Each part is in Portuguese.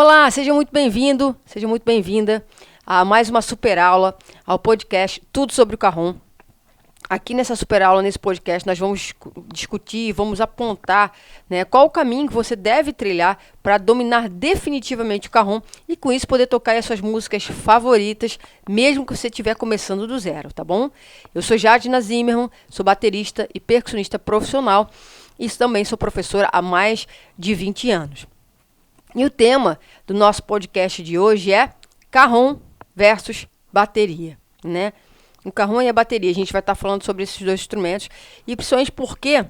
Olá, seja muito bem-vindo, seja muito bem-vinda a mais uma super aula, ao podcast Tudo sobre o Carrom. Aqui nessa super aula, nesse podcast, nós vamos discutir, vamos apontar, né, qual o caminho que você deve trilhar para dominar definitivamente o Carrom e com isso poder tocar as suas músicas favoritas, mesmo que você estiver começando do zero, tá bom? Eu sou Jadna Zimmermann, sou baterista e percussionista profissional e também sou professora há mais de 20 anos. E o tema do nosso podcast de hoje é Carrom versus bateria, né? O Carrom e a bateria, a gente vai estar falando sobre esses dois instrumentos e principalmente porque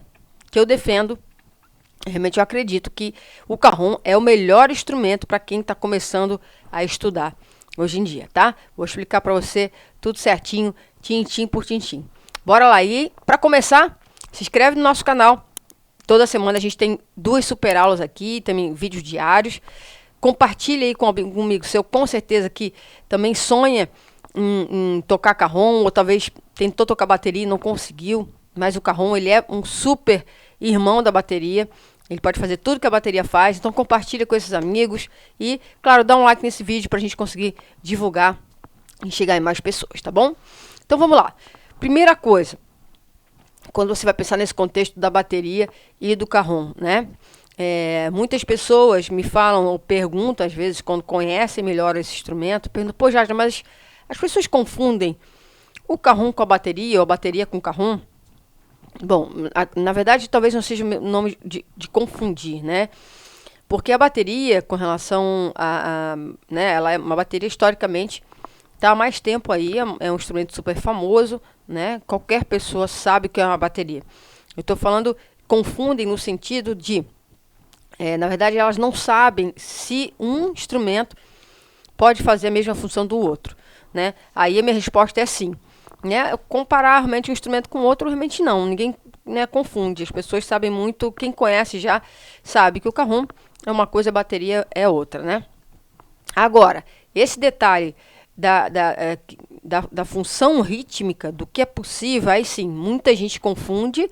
que eu defendo, realmente eu acredito que o Carrom é o melhor instrumento para quem está começando a estudar hoje em dia, tá? Vou explicar para você tudo certinho, tintim por tintim. Bora lá, e para começar, se inscreve no nosso canal. Toda semana a gente tem 2 super aulas aqui, também vídeos diários. Compartilha aí com um amigo seu, com certeza que também sonha em tocar Carrom, ou talvez tentou tocar bateria e não conseguiu. Mas o Carrom, ele é um super irmão da bateria. Ele pode fazer tudo que a bateria faz. Então compartilha com esses amigos. E, claro, dá um like nesse vídeo para a gente conseguir divulgar e chegar em mais pessoas, tá bom? Então vamos lá. Primeira coisa, quando você vai pensar nesse contexto da bateria e do Carrom, né? Muitas pessoas me falam ou perguntam, às vezes, quando conhecem melhor esse instrumento, perguntam, pô, Jadna, mas as pessoas confundem o Carrom com a bateria ou a bateria com o Carrom? Bom, na verdade, talvez não seja o nome de confundir, né? Porque a bateria, com relação né, ela é uma bateria historicamente, está há mais tempo aí, é um instrumento super famoso, né? Qualquer pessoa sabe que é uma bateria. Eu estou falando, confundem no sentido de, na verdade, elas não sabem se um instrumento pode fazer a mesma função do outro, né? Aí a minha resposta é sim. Né? Comparar realmente um instrumento com outro, realmente não. Ninguém, né, confunde. As pessoas sabem muito, quem conhece já sabe que o Carrom é uma coisa, a bateria é outra, né? Agora, esse detalhe da função rítmica, do que é possível, aí sim, muita gente confunde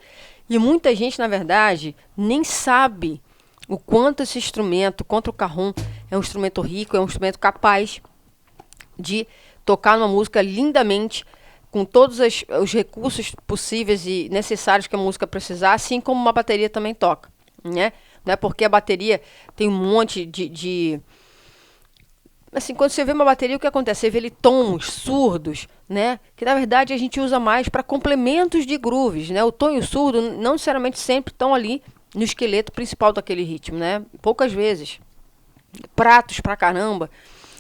e muita gente, na verdade, nem sabe o quanto esse instrumento, quanto o Carrom é um instrumento rico, é um instrumento capaz de tocar numa música lindamente, com todos os recursos possíveis e necessários que a música precisar, assim como uma bateria também toca, né? Não é porque a bateria tem um monte de assim, quando você vê uma bateria, o que acontece? Você vê ali tons surdos, né? Que na verdade a gente usa mais para complementos de grooves, né? O tom e o surdo não necessariamente sempre estão ali no esqueleto principal daquele ritmo, né? Poucas vezes. Pratos pra caramba.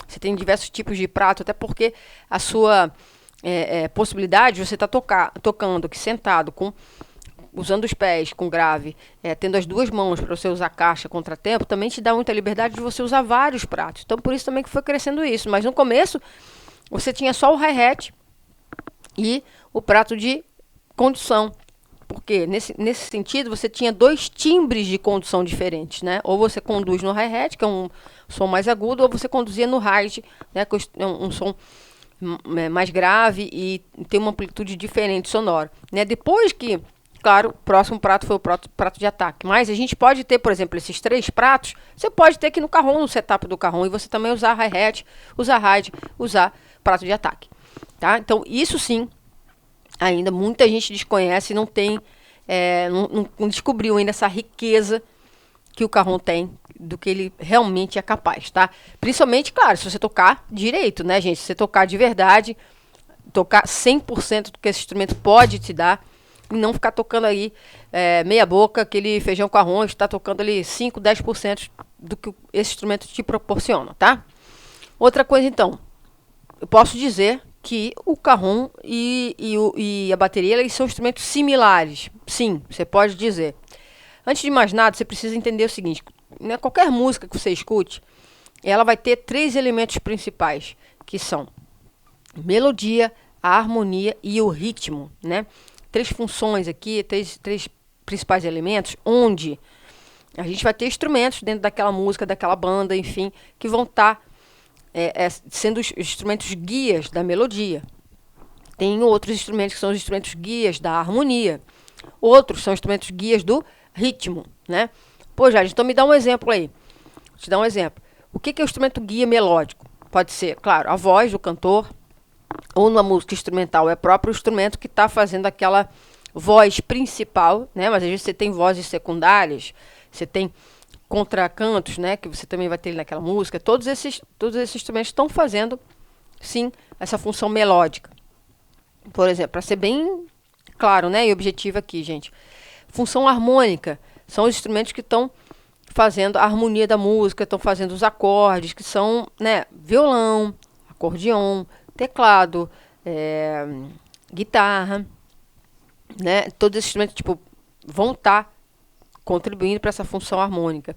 Você tem diversos tipos de prato, até porque a sua possibilidade de você estar tocando aqui sentado, usando os pés com grave, tendo as duas mãos para você usar caixa, contratempo, também te dá muita liberdade de você usar vários pratos. Então, por isso também que foi crescendo isso. Mas no começo, você tinha só o hi-hat e o prato de condução. Porque nesse sentido, você tinha 2 timbres de condução diferentes, né? Ou você conduz no hi-hat, que é um som mais agudo, ou você conduzia no ride, né, que é um som mais grave e tem uma amplitude diferente sonora, né? Depois que, claro, o próximo prato foi o prato de ataque. Mas a gente pode ter, por exemplo, esses 3 pratos. Você pode ter aqui no Carrom, no setup do Carrom, e você também usar hi-hat, usar ride, usar prato de ataque. Tá? Então, isso sim, ainda muita gente desconhece e não tem, não descobriu ainda essa riqueza que o Carrom tem, do que ele realmente é capaz, tá? Principalmente, claro, se você tocar direito, né, gente? Se você tocar de verdade, tocar 100% do que esse instrumento pode te dar, e não ficar tocando aí meia boca, aquele feijão com arroz, está tocando ali 5, 10% do que esse instrumento te proporciona, tá? Outra coisa, então, eu posso dizer que o Carrom e a bateria, eles são instrumentos similares. Sim, você pode dizer. Antes de mais nada, você precisa entender o seguinte, né, qualquer música que você escute, ela vai ter 3 elementos principais, que são melodia, a harmonia e o ritmo, né? 3 funções aqui, três principais elementos, onde a gente vai ter instrumentos dentro daquela música, daquela banda, enfim, que vão estar sendo os instrumentos guias da melodia. Tem outros instrumentos que são os instrumentos guias da harmonia. Outros são instrumentos guias do ritmo, né? Pô, Jade, então me dá um exemplo aí. Vou te dar um exemplo. O que é o instrumento guia melódico? Pode ser, claro, a voz do cantor, ou numa música instrumental, é o próprio instrumento que está fazendo aquela voz principal, né? Mas às vezes você tem vozes secundárias, você tem contracantos, né? Que você também vai ter naquela música. Todos esses instrumentos estão fazendo, sim, essa função melódica. Por exemplo, para ser bem claro, né? E objetivo aqui, gente. Função harmônica são os instrumentos que estão fazendo a harmonia da música, estão fazendo os acordes, que são, né? Violão, acordeon, teclado, guitarra, né? Todos esses instrumentos tipo, vão estar contribuindo para essa função harmônica.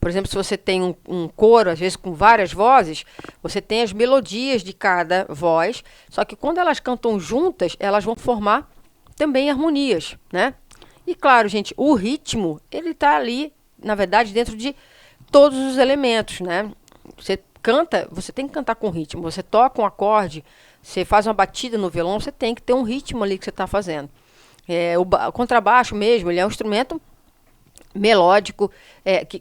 Por exemplo, se você tem um coro, às vezes com várias vozes, você tem as melodias de cada voz, só que quando elas cantam juntas, elas vão formar também harmonias, né? E claro, gente, o ritmo, ele está ali, na verdade, dentro de todos os elementos, né? Você canta, você tem que cantar com ritmo. Você toca um acorde, você faz uma batida no violão, você tem que ter um ritmo ali que você está fazendo. O contrabaixo mesmo, ele é um instrumento melódico,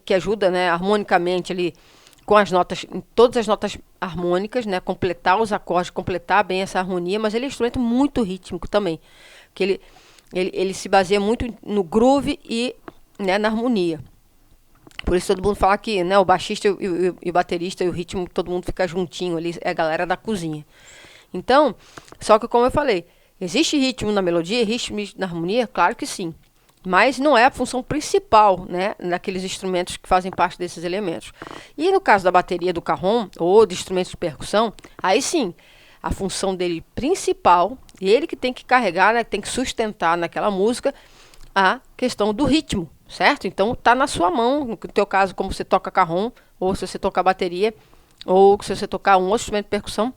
que ajuda, né, harmonicamente ali com as notas, em todas as notas harmônicas, né, completar os acordes, completar bem essa harmonia, mas ele é um instrumento muito rítmico também, que ele se baseia muito no groove e, né, na harmonia. Por isso todo mundo fala que, né, o baixista e o baterista e o ritmo, todo mundo fica juntinho ali, é a galera da cozinha. Então, só que como eu falei, existe ritmo na melodia, ritmo na harmonia? Claro que sim. Mas não é a função principal, né, naqueles instrumentos que fazem parte desses elementos. E no caso da bateria do cajón, ou de instrumentos de percussão, aí sim, a função dele principal, ele que tem que carregar, né, tem que sustentar naquela música a questão do ritmo, certo? Então tá na sua mão, no teu caso, como você toca cajón, ou se você toca bateria, ou se você tocar um outro instrumento de percussão,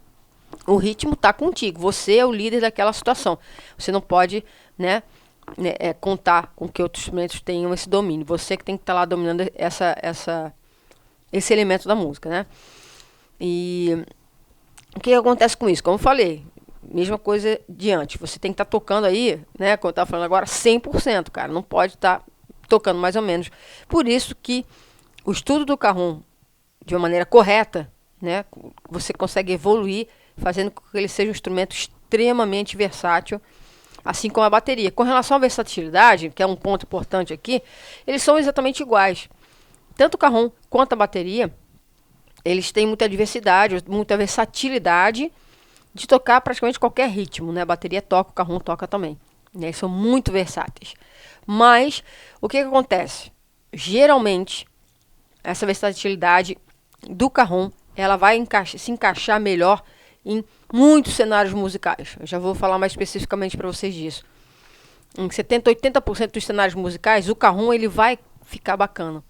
o ritmo tá contigo, você é o líder daquela situação. Você não pode, né, contar com que outros instrumentos tenham esse domínio. Você que tem que estar lá dominando esse elemento da música, né? E o que acontece com isso? Como eu falei, mesma coisa de antes. Você tem que estar tocando aí, né? Como eu estava falando agora, 100%, cara. Não pode estar tocando mais ou menos. Por isso que o estudo do cajón, de uma maneira correta, né? Você consegue evoluir fazendo com que ele seja um instrumento extremamente versátil, assim como a bateria. Com relação à versatilidade, que é um ponto importante aqui, eles são exatamente iguais. Tanto o cajón quanto a bateria, eles têm muita diversidade, muita versatilidade de tocar praticamente qualquer ritmo, né? A bateria toca, o cajón toca também. Né? Eles são muito versáteis. Mas, o que acontece? Geralmente, essa versatilidade do cajón, ela vai se encaixar melhor em muitos cenários musicais. Eu já vou falar mais especificamente para vocês disso. Em 70%, 80% dos cenários musicais, o cajón ele vai ficar bacana.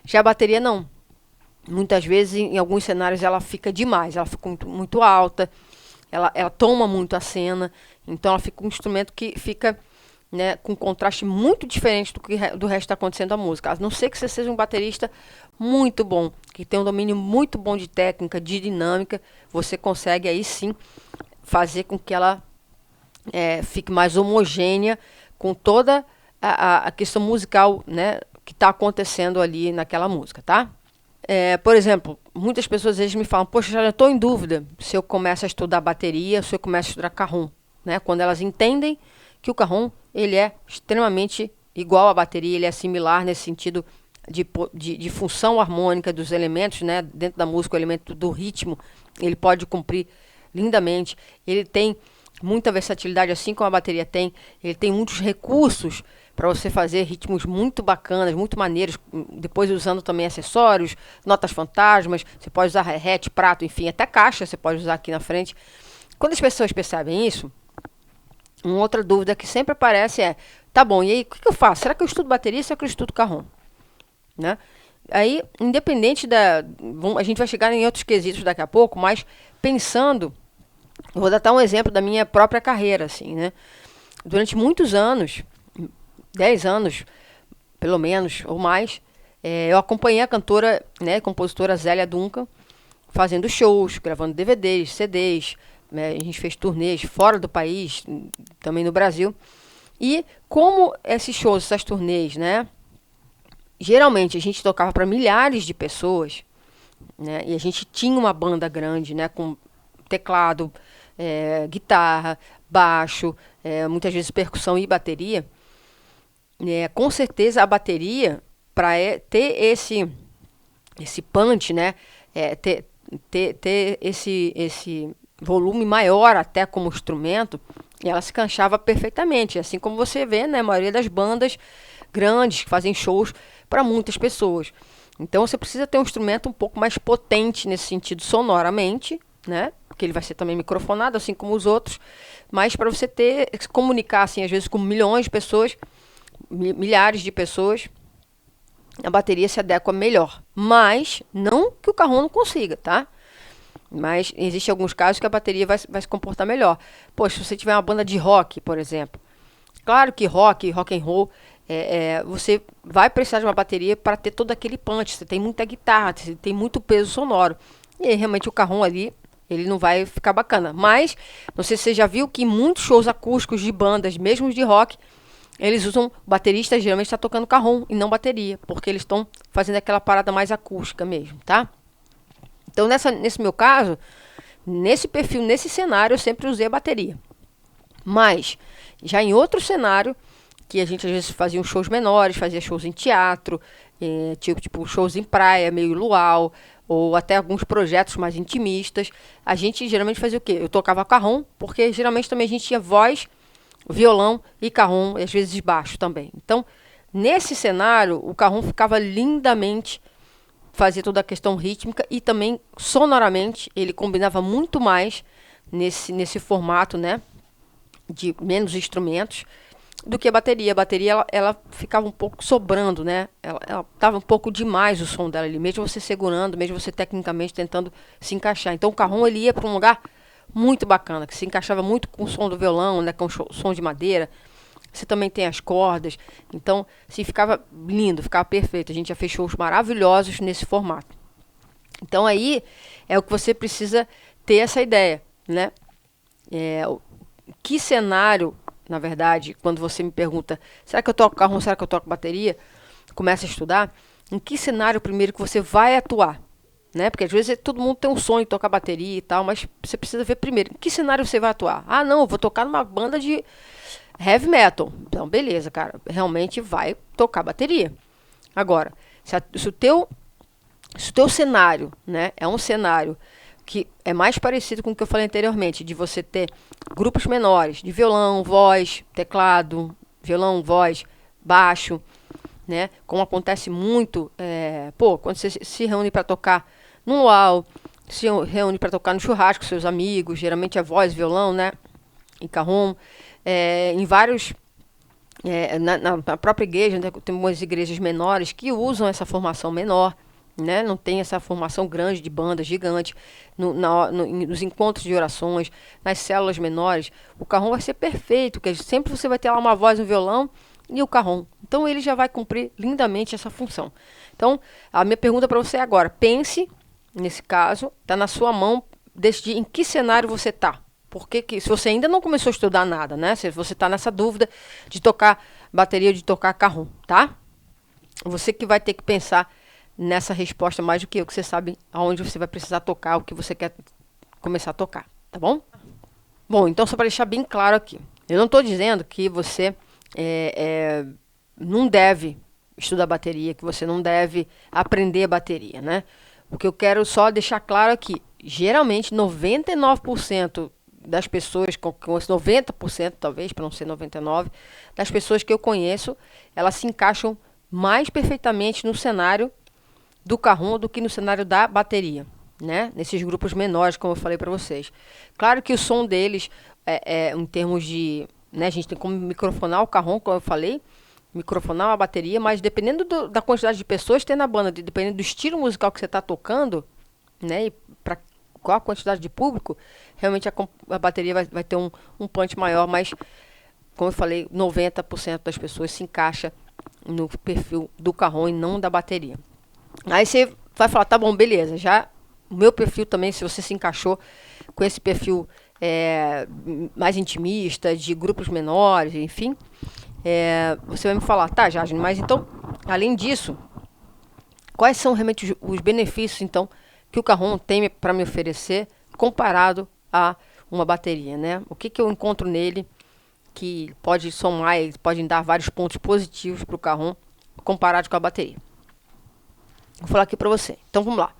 Já a bateria não. Muitas vezes, em alguns cenários, ela fica demais. Ela fica muito alta, ela toma muito a cena. Então, ela fica um instrumento que fica, né, com um contraste muito diferente do que do resto está acontecendo a música. A não ser que você seja um baterista muito bom, que tem um domínio muito bom de técnica, de dinâmica, você consegue aí sim fazer com que ela fique mais homogênea com toda a questão musical, né, que está acontecendo ali naquela música, tá? Por exemplo, muitas pessoas às vezes me falam, poxa, já estou em dúvida se eu começo a estudar bateria, se eu começo a estudar cajón, né? Quando elas entendem que o cajón ele é extremamente igual à bateria, ele é similar nesse sentido de função harmônica dos elementos, né? Dentro da música, o elemento do ritmo, ele pode cumprir lindamente. Ele tem muita versatilidade, assim como a bateria tem. Ele tem muitos recursos para você fazer ritmos muito bacanas, muito maneiros, depois usando também acessórios, notas fantasmas, você pode usar hi-hat, prato, enfim, até caixa você pode usar aqui na frente. Quando as pessoas percebem isso, uma outra dúvida que sempre aparece é, tá bom, e aí, o que eu faço? Será que eu estudo bateria ou será que eu estudo cajón? Né? Aí, independente a gente vai chegar em outros quesitos daqui a pouco, mas pensando, eu vou dar um exemplo da minha própria carreira, assim, né? Durante muitos anos, 10 anos, pelo menos, ou mais, eu acompanhei a cantora, né, compositora Zélia Duncan, fazendo shows, gravando DVDs, CDs, né, a gente fez turnês fora do país, também no Brasil. E como esses shows, essas turnês, né, geralmente a gente tocava para milhares de pessoas, né? E a gente tinha uma banda grande, né? Com teclado, guitarra, baixo, muitas vezes percussão e bateria. Com certeza a bateria, para ter esse punch, né? Ter esse volume maior até como instrumento, ela se encaixava perfeitamente. Assim como você vê, né? A maioria das bandas grandes que fazem shows para muitas pessoas. Então você precisa ter um instrumento um pouco mais potente nesse sentido sonoramente, né? Porque ele vai ser também microfonado, assim como os outros. Mas para você se comunicar, assim, às vezes com milhões de pessoas, milhares de pessoas, a bateria se adequa melhor. Mas não que o carrom não consiga, tá? Mas existem alguns casos que a bateria vai se comportar melhor. Poxa, se você tiver uma banda de rock, por exemplo. Claro que rock and roll, você vai precisar de uma bateria para ter todo aquele punch. Você tem muita guitarra, você tem muito peso sonoro. E aí, realmente o carrom ali, ele não vai ficar bacana. Mas, não sei se você já viu que em muitos shows acústicos de bandas, mesmo de rock, eles usam, o baterista geralmente está tocando carrom e não bateria. Porque eles estão fazendo aquela parada mais acústica mesmo, tá? Então, nesse meu caso, nesse perfil, nesse cenário, eu sempre usei a bateria. Mas, já em outro cenário, que a gente às vezes fazia shows menores, fazia shows em teatro, tipo shows em praia, meio luau, ou até alguns projetos mais intimistas, a gente geralmente fazia o quê? Eu tocava carrom, porque geralmente também a gente tinha voz, violão e carrom, e às vezes baixo também. Então, nesse cenário, o carrom ficava lindamente, fazia toda a questão rítmica e também sonoramente, ele combinava muito mais nesse formato, né? De menos instrumentos do que a bateria. A bateria ela ficava um pouco sobrando, né? Ela tava um pouco demais o som dela ali, mesmo você segurando, mesmo você tecnicamente tentando se encaixar. Então o carrom ele ia para um lugar muito bacana, que se encaixava muito com o som do violão, né? Com o som de madeira. Você também tem as cordas. Então, assim, ficava lindo, ficava perfeito. A gente já fez shows maravilhosos nesse formato. Então aí é o que você precisa ter essa ideia, né? Que cenário, na verdade, quando você me pergunta, será que eu toco carrom, será que eu toco bateria? Começa a estudar, em que cenário primeiro que você vai atuar? Né? Porque às vezes todo mundo tem um sonho de tocar bateria e tal, mas você precisa ver primeiro, em que cenário você vai atuar? Ah, não, eu vou tocar numa banda de heavy metal. Então, beleza, cara, realmente vai tocar bateria. Agora, se o teu cenário, né, é um cenário que é mais parecido com o que eu falei anteriormente, de você ter grupos menores, de violão, voz, teclado, violão, voz, baixo, né? Como acontece muito, quando você se reúne para tocar no luau, se reúne para tocar no churrasco com seus amigos, geralmente é voz, violão, né? E carrom, em vários... na própria igreja, né? Tem umas igrejas menores que usam essa formação menor, né? Não tem essa formação grande de banda gigante nos encontros de orações, nas células menores. O carrom vai ser perfeito, porque sempre você vai ter lá uma voz, um violão e o carrom. Então ele já vai cumprir lindamente essa função. Então a minha pergunta para você é agora, pense nesse caso, está na sua mão decidir em que cenário você está. Porque se você ainda não começou a estudar nada, né? Se você está nessa dúvida de tocar bateria ou de tocar carrom, tá? Você que vai ter que pensar nessa resposta mais do que eu, que você sabe aonde você vai precisar tocar, o que você quer começar a tocar, tá bom? Bom, então só para deixar bem claro aqui, eu não estou dizendo que você não deve estudar bateria, que você não deve aprender bateria, né? O que eu quero só deixar claro aqui, geralmente 99% das pessoas, com 90% talvez, para não ser 99%, das pessoas que eu conheço, elas se encaixam mais perfeitamente no cenário do carrom do que no cenário da bateria, né? Nesses grupos menores, como eu falei para vocês. Claro que o som deles, em termos de... né, a gente tem como microfonar o carrom, como eu falei, microfonar a bateria, mas dependendo da quantidade de pessoas que tem na banda, dependendo do estilo musical que você está tocando, né, e para qual a quantidade de público, realmente a bateria vai ter um punch maior, mas, como eu falei, 90% das pessoas se encaixa no perfil do carrom e não da bateria. Aí você vai falar, tá bom, beleza, já o meu perfil também, se você se encaixou com esse perfil mais intimista, de grupos menores, enfim, você vai me falar, tá, Jasmine, mas então, além disso, quais são realmente os benefícios, então, que o carrom tem para me oferecer comparado a uma bateria, né? O que eu encontro nele que pode somar, pode dar vários pontos positivos para o carrom comparado com a bateria. Vou falar aqui para você. Então vamos lá.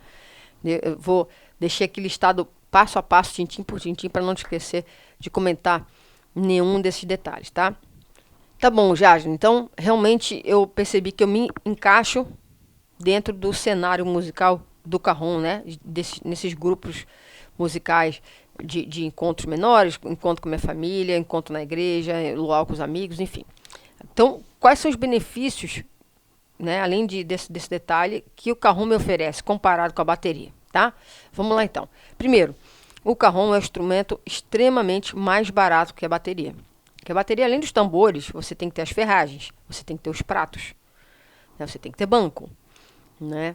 Eu vou deixar aqui listado passo a passo, tintim por tintim, para não te esquecer de comentar nenhum desses detalhes, tá? Tá bom, Jasmine. Então, realmente eu percebi que eu me encaixo dentro do cenário musical do carrom, né? Nesses grupos musicais de encontros menores, encontro com minha família, encontro na igreja, luau com os amigos, enfim. Então, quais são os benefícios, né, além desse detalhe, que o carrom me oferece comparado com a bateria, tá? Vamos lá então. Primeiro, o carrom é um instrumento extremamente mais barato que a bateria. Porque a bateria, além dos tambores, você tem que ter as ferragens, você tem que ter os pratos, né, você tem que ter banco, né?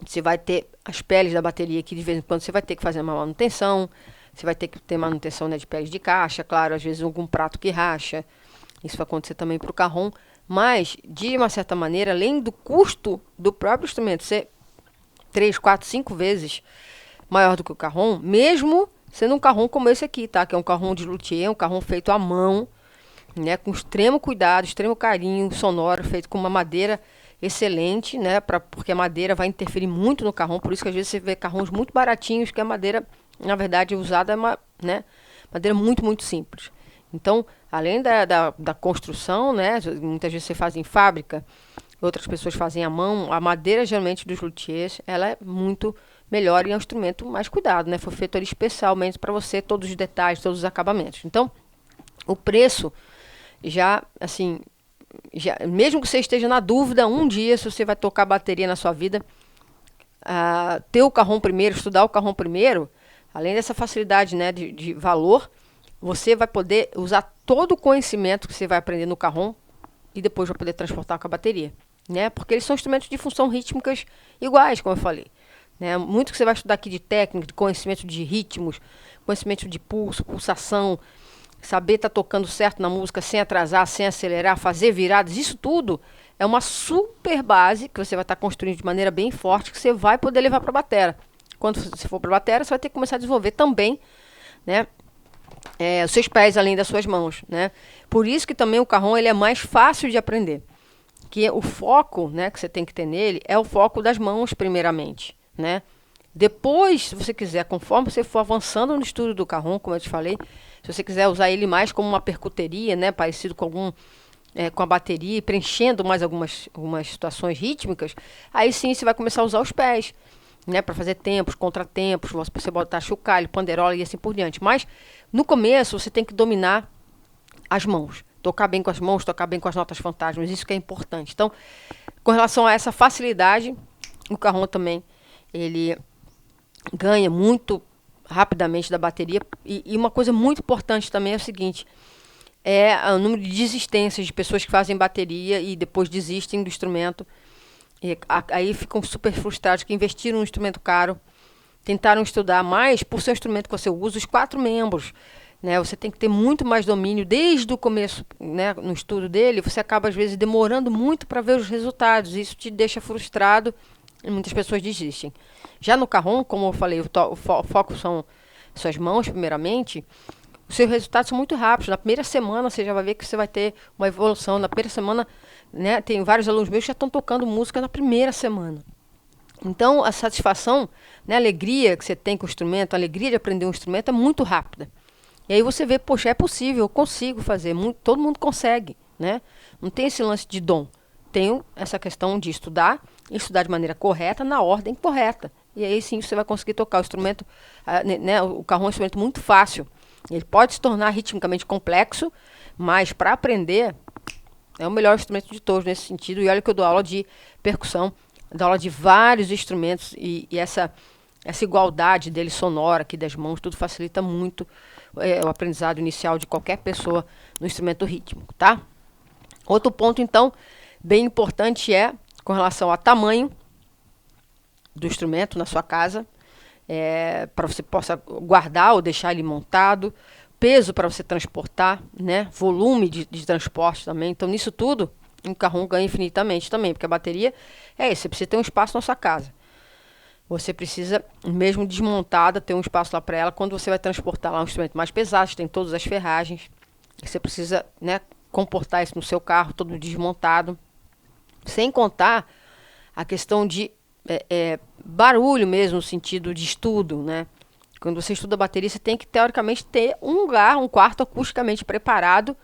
Você vai ter as peles da bateria que de vez em quando você vai ter que fazer uma manutenção. Você vai ter que ter manutenção, né, de peles de caixa, claro, às vezes algum prato que racha. Isso vai acontecer também para o carrom. Mas, de uma certa maneira, além do custo do próprio instrumento ser 3, 4, 5 vezes maior do que o carrom, mesmo sendo um carrom como esse aqui, tá? Que é um carrom de luthier, um carrom feito à mão, né, com extremo cuidado, extremo carinho sonoro, feito com uma madeira excelente, né, porque a madeira vai interferir muito no carrom, por isso que às vezes você vê carrons muito baratinhos, que a madeira, na verdade, usada é uma, né, madeira muito, muito simples. Então, além da construção, né, muitas vezes você faz em fábrica, outras pessoas fazem à mão, a madeira, geralmente, dos luthiers, ela é muito melhor e é um instrumento mais cuidado, né, foi feito ali especialmente para você, todos os detalhes, todos os acabamentos. Então, o preço, já, assim, mesmo que você esteja na dúvida, um dia, se você vai tocar bateria na sua vida, ter o carrom primeiro, estudar o carrom primeiro, além dessa facilidade, né, de valor, você vai poder usar todo o conhecimento que você vai aprender no carrom e depois vai poder transportar com a bateria, né? Porque eles são instrumentos de função rítmicas iguais, como eu falei, né? Muito que você vai estudar aqui de técnica, de conhecimento de ritmos, conhecimento de pulso, pulsação, saber estar tocando certo na música sem atrasar, sem acelerar, fazer viradas, isso tudo é uma super base que você vai estar construindo de maneira bem forte, que você vai poder levar para a batera. Quando você for para a batera, você vai ter que começar a desenvolver também, né, os seus pés além das suas mãos, né? Por isso que também o carrom ele é mais fácil de aprender, que o foco, né, que você tem que ter nele é o foco das mãos primeiramente, né? Depois, se você quiser, conforme você for avançando no estudo do carrom, como eu te falei, se você quiser usar ele mais como uma percuteria, né, parecido com com a bateria, preenchendo mais algumas situações rítmicas, aí sim você vai começar a usar os pés, né, para fazer tempos, contratempos, você botar chocalho, panderola e assim por diante. Mas no começo você tem que dominar as mãos, tocar bem com as mãos, tocar bem com as notas fantasmas, isso que é importante. Então, com relação a essa facilidade, o carrom também ele ganha muito rapidamente da bateria. E uma coisa muito importante também é o seguinte, é o número de desistências de pessoas que fazem bateria e depois desistem do instrumento. E aí ficam super frustrados, que investiram num instrumento caro, tentaram estudar mais por ser um instrumento que você usa os 4 membros, né? Você tem que ter muito mais domínio desde o começo, né, no estudo dele. Você acaba às vezes demorando muito para ver os resultados, isso te deixa frustrado e muitas pessoas desistem. Já no carrom, como eu falei, o foco são suas mãos primeiramente. Os seus resultados são muito rápidos. Na primeira semana você já vai ver que você vai ter uma evolução. Na primeira semana, né, tem vários alunos meus que já estão tocando música na primeira semana. Então, a satisfação, né, a alegria que você tem com o instrumento, a alegria de aprender um instrumento é muito rápida. E aí você vê, poxa, é possível, eu consigo fazer, todo mundo consegue, né? Não tem esse lance de dom. Tem essa questão de estudar de maneira correta, na ordem correta. E aí sim você vai conseguir tocar o instrumento, né, o carrom é um instrumento muito fácil. Ele pode se tornar ritmicamente complexo, mas para aprender é o melhor instrumento de todos nesse sentido. E olha que eu dou aula de percussão, dou aula de vários instrumentos e essa igualdade dele sonora aqui das mãos, tudo facilita muito o aprendizado inicial de qualquer pessoa no instrumento rítmico, tá? Outro ponto, então, bem importante é com relação ao tamanho do instrumento na sua casa, para você possa guardar ou deixar ele montado, peso para você transportar, né? Volume de transporte também. Então, nisso tudo, um carrom ganha infinitamente também, porque a bateria você precisa ter um espaço na sua casa. você precisa, mesmo desmontada, ter um espaço lá para ela. Quando você vai transportar lá um instrumento mais pesado, tem todas as ferragens, você precisa, né, comportar isso no seu carro, todo desmontado. Sem contar a questão de barulho mesmo, no sentido de estudo, né? Quando você estuda bateria, você tem que, teoricamente, ter um lugar, um quarto acusticamente preparado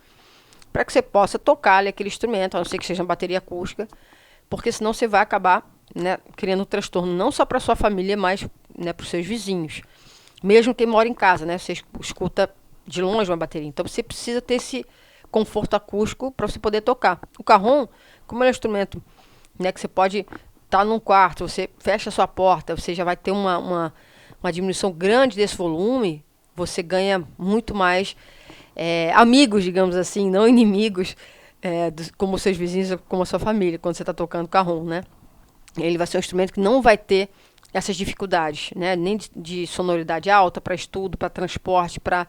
para que você possa tocar ali aquele instrumento, a não ser que seja uma bateria acústica, porque senão você vai acabar, né, criando um transtorno não só para sua família, mas, né, para os seus vizinhos. Mesmo quem mora em casa, né, você escuta de longe uma bateria. Então você precisa ter esse conforto acústico para você poder tocar. O cajón, como é um instrumento, né, que você pode estar num quarto, você fecha a sua porta, você já vai ter uma diminuição grande desse volume, você ganha muito mais amigos, digamos assim, não inimigos, como seus vizinhos, como a sua família, quando você está tocando cajón, né? Ele vai ser um instrumento que não vai ter essas dificuldades, né? Nem de sonoridade alta para estudo, para transporte, para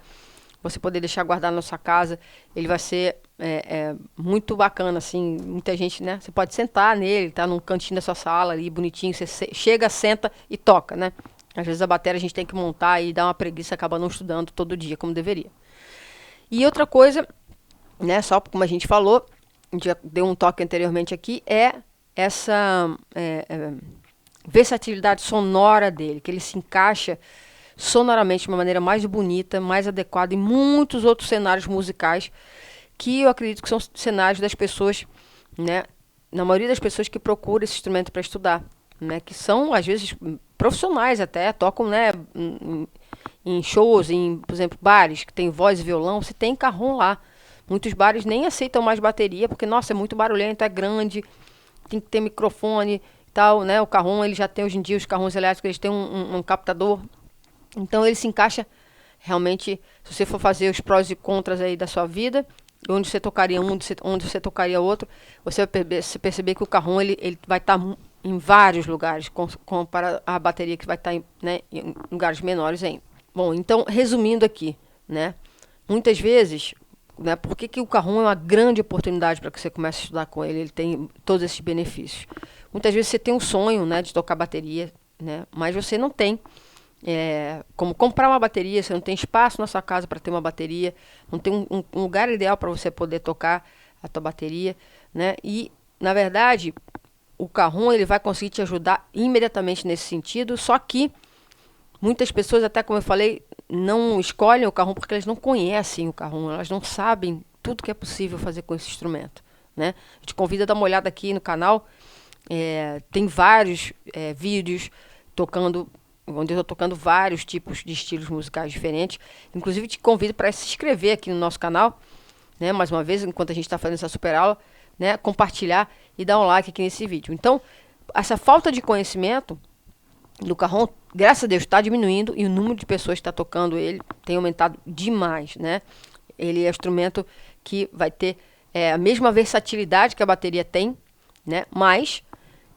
você poder deixar guardado na sua casa. Ele vai ser muito bacana, assim, muita gente, né? Você pode sentar nele, tá num cantinho da sua sala ali, bonitinho, você chega, senta e toca, né? Às vezes a bateria a gente tem que montar e dá uma preguiça, acaba não estudando todo dia, como deveria. E outra coisa, né, só como a gente falou, já deu um toque anteriormente aqui, é essa versatilidade sonora dele, que ele se encaixa sonoramente de uma maneira mais bonita, mais adequada em muitos outros cenários musicais, que eu acredito que são cenários das pessoas, né, na maioria das pessoas que procuram esse instrumento para estudar, né, que são, às vezes, profissionais até, tocam, né, em shows, por exemplo, bares que tem voz e violão, você tem cajón lá. Muitos bares nem aceitam mais bateria, porque, nossa, é muito barulhento, é grande, tem que ter microfone e tal, né? O cajón, ele já tem, hoje em dia, os cajões elétricos, eles têm um captador. Então, ele se encaixa, realmente, se você for fazer os prós e contras aí da sua vida, onde você tocaria um, onde você tocaria outro, você vai perceber que o cajón, ele vai estar em vários lugares, para a bateria que vai estar né, em lugares menores ainda. Bom, então, resumindo aqui, né? Muitas vezes, né, por que o cajón é uma grande oportunidade para que você comece a estudar com ele? Ele tem todos esses benefícios. Muitas vezes você tem um sonho, né, de tocar bateria, né, mas você não tem como comprar uma bateria, você não tem espaço na sua casa para ter uma bateria, não tem um lugar ideal para você poder tocar a tua bateria, né? E, na verdade, o cajón, ele vai conseguir te ajudar imediatamente nesse sentido, só que muitas pessoas, até como eu falei, não escolhem o cajón porque elas não conhecem o cajón, elas não sabem tudo que é possível fazer com esse instrumento, né? Eu te convido a dar uma olhada aqui no canal, tem vários vídeos onde eu estou tocando vários tipos de estilos musicais diferentes. Inclusive, te convido para se inscrever aqui no nosso canal, né? Mais uma vez, enquanto a gente está fazendo essa super aula, né? Compartilhar e dar um like aqui nesse vídeo. Então, essa falta de conhecimento do cajón, graças a Deus, está diminuindo e o número de pessoas que está tocando ele tem aumentado demais, né? Ele é um instrumento que vai ter a mesma versatilidade que a bateria tem, né? Mas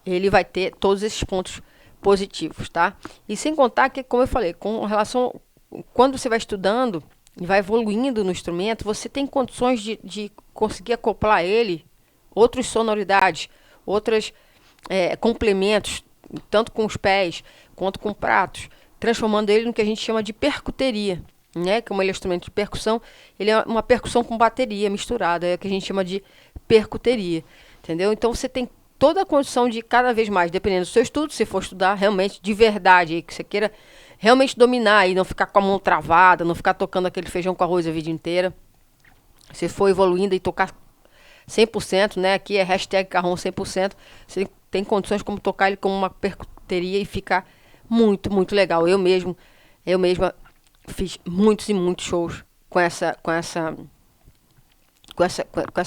ele vai ter todos esses pontos positivos, tá? E sem contar que, como eu falei, com relação quando você vai estudando e vai evoluindo no instrumento, você tem condições de conseguir acoplar ele outras sonoridades, outros complementos, tanto com os pés quanto com pratos, transformando ele no que a gente chama de percuteria, né? Como ele é um instrumento de percussão, ele é uma percussão com bateria misturada, é o que a gente chama de percuteria, entendeu? Então você tem toda a condição de cada vez mais, dependendo do seu estudo, se for estudar realmente de verdade, que você queira realmente dominar e não ficar com a mão travada, não ficar tocando aquele feijão com arroz a vida inteira. Se for evoluindo e tocar 100%, né? Aqui é hashtag cajón 100%, você tem condições como tocar ele como uma percuteria e ficar muito, muito legal. Eu mesma fiz muitos e muitos shows com essa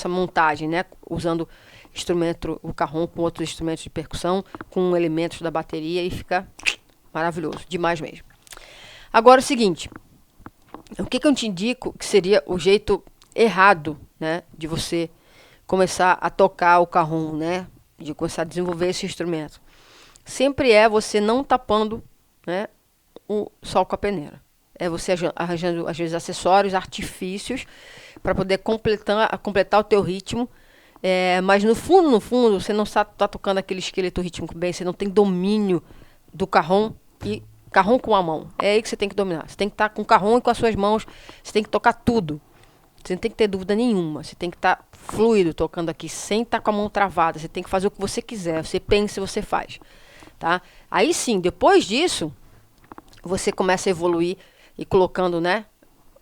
montagem, né? Usando o cajón com outros instrumentos de percussão, com elementos da bateria, e fica maravilhoso, demais mesmo. Agora é o seguinte, o que eu te indico que seria o jeito errado, né, de você começar a tocar o cajón, né, de começar a desenvolver esse instrumento? Sempre você não tapando, né, o sol com a peneira. É você arranjando, às vezes, acessórios, artifícios, para poder completar o teu ritmo. Mas no fundo, você não está tocando aquele esqueleto rítmico bem, você não tem domínio do cajón e cajón com a mão. É aí que você tem que dominar. Você tem que estar com o cajón e com as suas mãos. Você tem que tocar tudo. Você não tem que ter dúvida nenhuma. Você tem que estar fluido tocando aqui, sem estar com a mão travada. Você tem que fazer o que você quiser. Você pensa e você faz. Tá? Aí sim, depois disso, você começa a evoluir e colocando, né?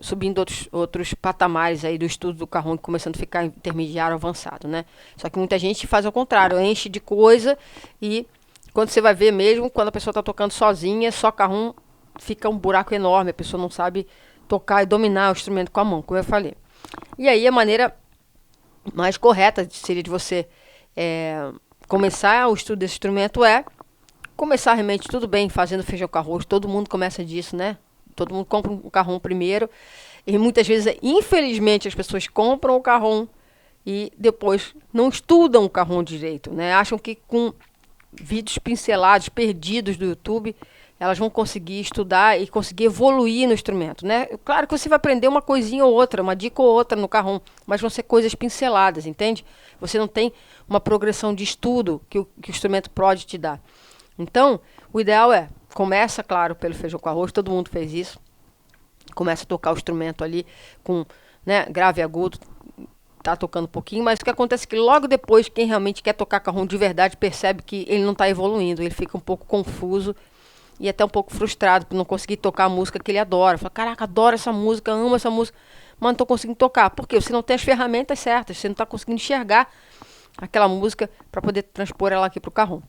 Subindo outros patamares aí do estudo do cajón, começando a ficar intermediário, avançado, né? Só que muita gente faz ao contrário, enche de coisa e quando você vai ver mesmo, quando a pessoa está tocando sozinha, só cajón, fica um buraco enorme, a pessoa não sabe tocar e dominar o instrumento com a mão, como eu falei. E aí a maneira mais correta seria de você começar o estudo desse instrumento começar realmente tudo bem, fazendo feijão com arroz, todo mundo começa disso, né? Todo mundo compra um cajón primeiro. E muitas vezes, infelizmente, as pessoas compram o cajón e depois não estudam o cajón direito, né? Acham que com vídeos pincelados, perdidos do YouTube, elas vão conseguir estudar e conseguir evoluir no instrumento, né? Claro que você vai aprender uma coisinha ou outra, uma dica ou outra no cajón, mas vão ser coisas pinceladas, entende? Você não tem uma progressão de estudo que o instrumento pode te dar. Então, o ideal começa, claro, pelo feijão com arroz, todo mundo fez isso. Começa a tocar o instrumento ali com, né, grave e agudo, tá tocando um pouquinho, mas o que acontece é que logo depois, quem realmente quer tocar cajón de verdade percebe que ele não está evoluindo, ele fica um pouco confuso e até um pouco frustrado por não conseguir tocar a música que ele adora. Fala, caraca, adoro essa música, amo essa música, mas não estou conseguindo tocar. Por quê? Você não tem as ferramentas certas, você não está conseguindo enxergar aquela música para poder transpor ela aqui para o cajón.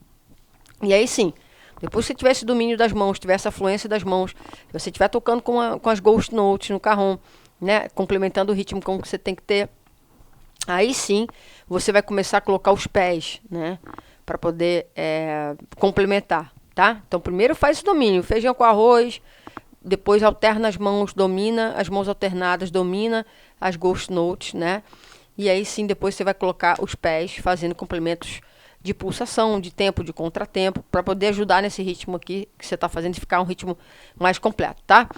E aí sim, depois que você tiver esse domínio das mãos, tiver essa fluência das mãos, se você estiver tocando com as ghost notes no cajón, né, complementando o ritmo como você tem que ter, aí sim você vai começar a colocar os pés, né, para poder complementar, tá? Então primeiro faz esse domínio, feijão com arroz, depois alterna as mãos, domina as mãos alternadas, domina as ghost notes, né? E aí sim depois você vai colocar os pés fazendo complementos de pulsação, de tempo, de contratempo, para poder ajudar nesse ritmo aqui que você está fazendo e ficar um ritmo mais completo, tá?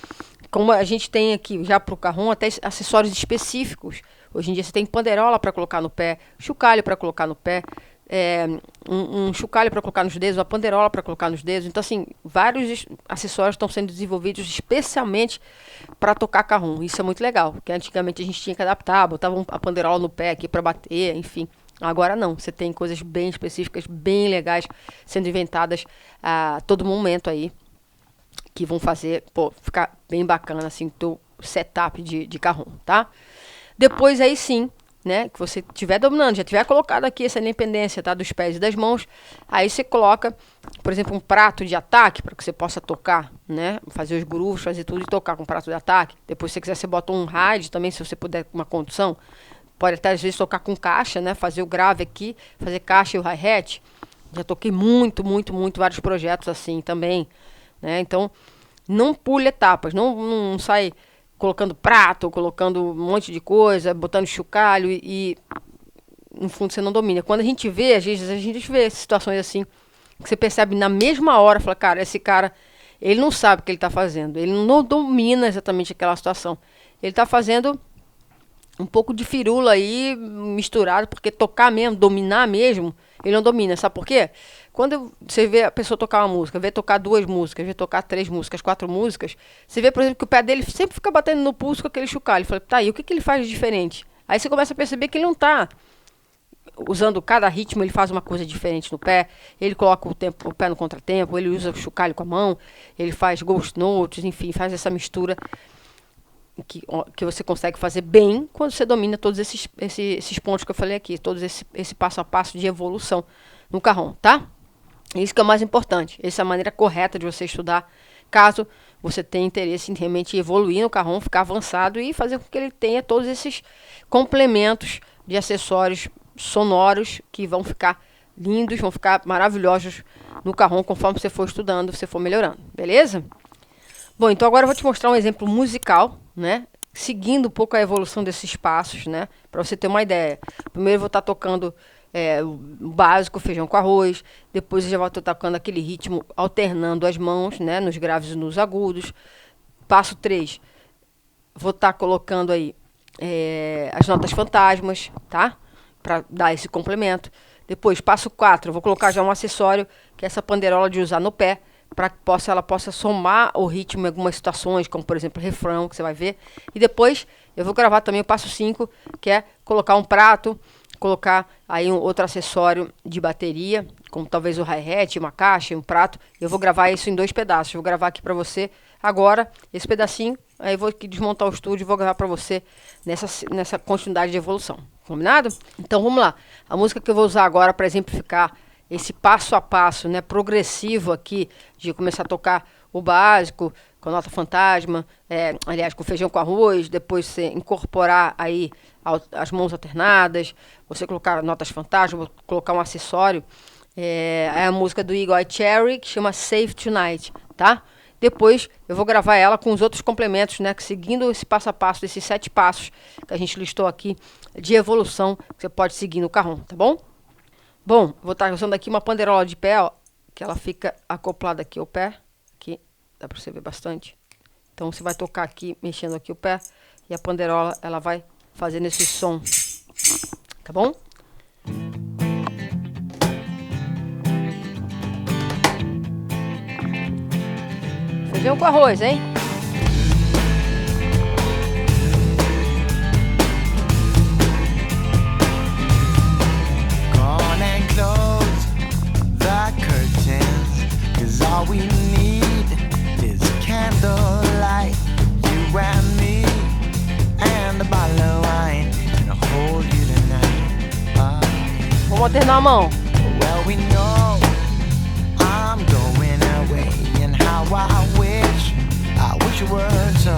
Como a gente tem aqui já para o cajón até acessórios específicos. Hoje em dia você tem panderola para colocar no pé, chocalho para colocar no pé, um chocalho para colocar nos dedos, uma panderola para colocar nos dedos. Então, assim, vários acessórios estão sendo desenvolvidos especialmente para tocar cajón. Isso é muito legal, porque antigamente a gente tinha que adaptar, botava a panderola no pé aqui para bater, enfim. Agora não, você tem coisas bem específicas, bem legais, sendo inventadas a todo momento aí, que vão fazer, ficar bem bacana, assim, o teu setup de cajón, tá? Depois aí sim, né, que você estiver dominando, já tiver colocado aqui essa independência, tá, dos pés e das mãos, aí você coloca, por exemplo, um prato de ataque, para que você possa tocar, né, fazer os grooves, fazer tudo e tocar com um prato de ataque. Depois, se você quiser, você bota um ride também, se você puder, uma condução. Pode até, às vezes, tocar com caixa, né? Fazer o grave aqui, fazer caixa e o hi-hat. Já toquei muito, vários projetos assim também, né? Então, não pule etapas, não sai colocando prato, colocando um monte de coisa, botando chocalho e no fundo, você não domina. Quando a gente vê, às vezes, a gente vê situações assim, que você percebe na mesma hora, fala, cara, esse cara, ele não sabe o que ele está fazendo, ele não domina exatamente aquela situação. Ele está fazendo um pouco de firula aí, misturado, porque tocar mesmo, dominar mesmo, ele não domina. Sabe por quê? Quando você vê a pessoa tocar uma música, vê tocar 2 músicas, vê tocar 3 músicas, 4 músicas, você vê, por exemplo, que o pé dele sempre fica batendo no pulso com aquele chocalho. Fala, tá, e o que ele faz de diferente? Aí você começa a perceber que ele não tá usando cada ritmo, ele faz uma coisa diferente no pé, ele coloca o pé no contratempo, ele usa o chocalho com a mão, ele faz ghost notes, enfim, faz essa mistura que você consegue fazer bem quando você domina todos esses pontos que eu falei aqui, todos esse passo a passo de evolução no cajón, tá? Isso que é o mais importante. Essa é a maneira correta de você estudar, caso você tenha interesse em realmente evoluir no cajón, ficar avançado e fazer com que ele tenha todos esses complementos de acessórios sonoros que vão ficar lindos, vão ficar maravilhosos no cajón conforme você for estudando, você for melhorando, beleza? Bom, então agora eu vou te mostrar um exemplo musical, né? Seguindo um pouco a evolução desses passos, né? Para você ter uma ideia. Primeiro eu vou estar tocando o básico, feijão com arroz. Depois eu já vou estar tocando aquele ritmo alternando as mãos, né? Nos graves e nos agudos. Passo 3, vou estar colocando aí as notas fantasmas, tá? Para dar esse complemento. Depois, passo 4, vou colocar já um acessório, que é essa panderola de usar no pé, para que ela possa somar o ritmo em algumas situações, como por exemplo refrão, que você vai ver. E depois eu vou gravar também o passo 5, que é colocar um prato, colocar aí um outro acessório de bateria, como talvez o hi-hat, uma caixa, um prato. Eu vou gravar isso em 2 pedaços. Eu vou gravar aqui para você agora esse pedacinho, aí eu vou aqui desmontar o estúdio e vou gravar para você nessa continuidade de evolução. Combinado? Então vamos lá. A música que eu vou usar agora para exemplificar esse passo a passo, né, progressivo aqui, de começar a tocar o básico, com a nota fantasma, aliás, com feijão com arroz, depois você incorporar aí as mãos alternadas, você colocar notas fantasmas, colocar um acessório, é a música do Eagle Eye Cherry, que chama Save Tonight, tá? Depois eu vou gravar ela com os outros complementos, né, seguindo esse passo a passo, desses 7 passos que a gente listou aqui, de evolução, que você pode seguir no carrom, tá bom? Bom, vou estar usando aqui uma panderola de pé, ó, que ela fica acoplada aqui ao pé. Aqui, dá para você ver bastante. Então você vai tocar aqui, mexendo aqui o pé, e a panderola, ela vai fazendo esse som. Tá bom? Feijão com arroz, hein? All we need is candlelight, you and me, and a bottle of wine, and I'll hold you tonight. Vamos alternar a mão. Well, we know I'm going away, and how I wish you were so.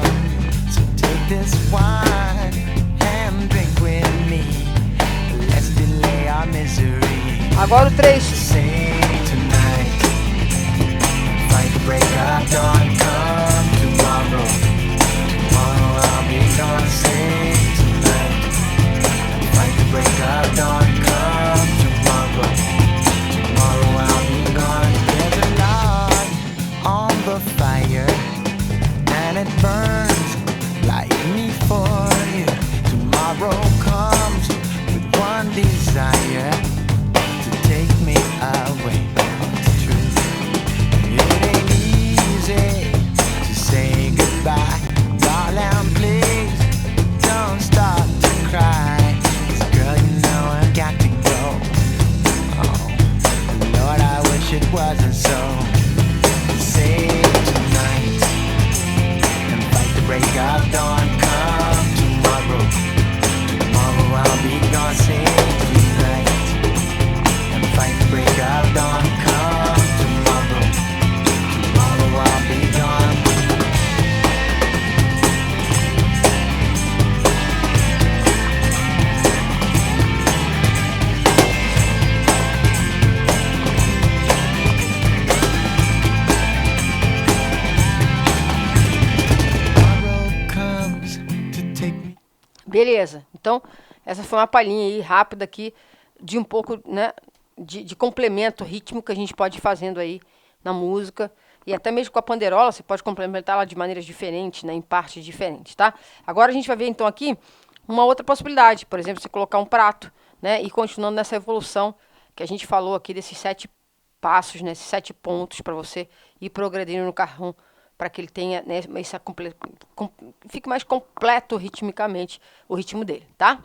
So take this wine and drink with me. Let's delay our misery. Agora o 3. Break of dawn, come tomorrow. Tomorrow I'll be gone, sing tonight. Fight the break of dawn, come tomorrow. Tomorrow I'll be gone. There's a log on the fire, and it burns like me for you. Tomorrow comes with one desire, to take me away. To say goodbye, darling, please don't start to cry. 'Cause girl, you know I've got to go. Oh, Lord, I wish it wasn't so. Save tonight and fight the break of dawn. Come tomorrow, tomorrow I'll be gone. Save tonight and fight the break of dawn. Come tomorrow. I'll be gone. Beleza, então essa foi uma palhinha aí rápida aqui de um pouco, né, de complemento rítmico que a gente pode ir fazendo aí na música. E até mesmo com a panderola, você pode complementá-la de maneiras diferentes, né, em partes diferentes, tá? Agora a gente vai ver, então, aqui uma outra possibilidade. Por exemplo, você colocar um prato, né, e continuando nessa evolução que a gente falou aqui desses 7 passos, né, esses 7 pontos para você ir progredindo no carrom, para que ele tenha, né, fique mais completo ritmicamente o ritmo dele, tá?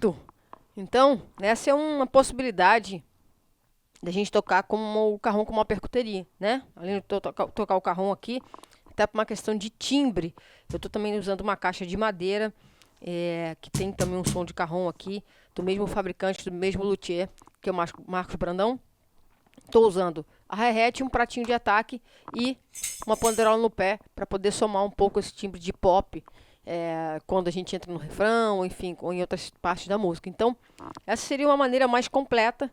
certo? Então, essa é uma possibilidade da gente tocar como o carrom como uma percuteria, né? Além de tocar o carrom aqui, até por uma questão de timbre, eu estou também usando uma caixa de madeira, que tem também um som de carrom aqui, do mesmo fabricante, do mesmo luthier, que é o Marcos Brandão. Estou usando a hi-hat, um pratinho de ataque e uma panderola no pé, para poder somar um pouco esse timbre de pop, quando a gente entra no refrão, enfim, ou em outras partes da música. Então, essa seria uma maneira mais completa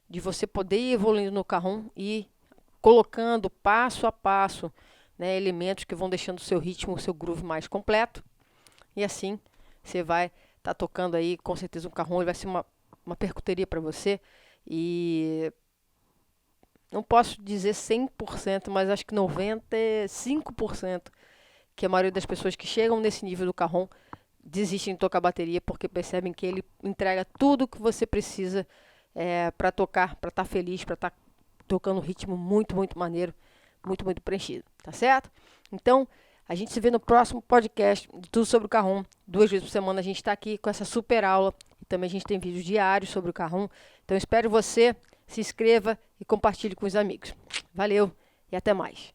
de você poder ir evoluindo no carrom e colocando passo a passo, né, elementos que vão deixando o seu ritmo, o seu groove mais completo. E assim você vai estar tocando aí, com certeza, um carrom. Ele vai ser uma percuteria para você. E não posso dizer 100%, mas acho que 95%, que a maioria das pessoas que chegam nesse nível do carrom desistem de tocar bateria porque percebem que ele entrega tudo o que você precisa para tocar, para estar feliz, para estar tocando um ritmo muito, muito maneiro, muito, muito preenchido, tá certo? Então, a gente se vê no próximo podcast de Tudo sobre o Carrom. 2 vezes por semana a gente está aqui com essa super aula. E também a gente tem vídeos diários sobre o carrom. Então, espero você, se inscreva e compartilhe com os amigos. Valeu e até mais.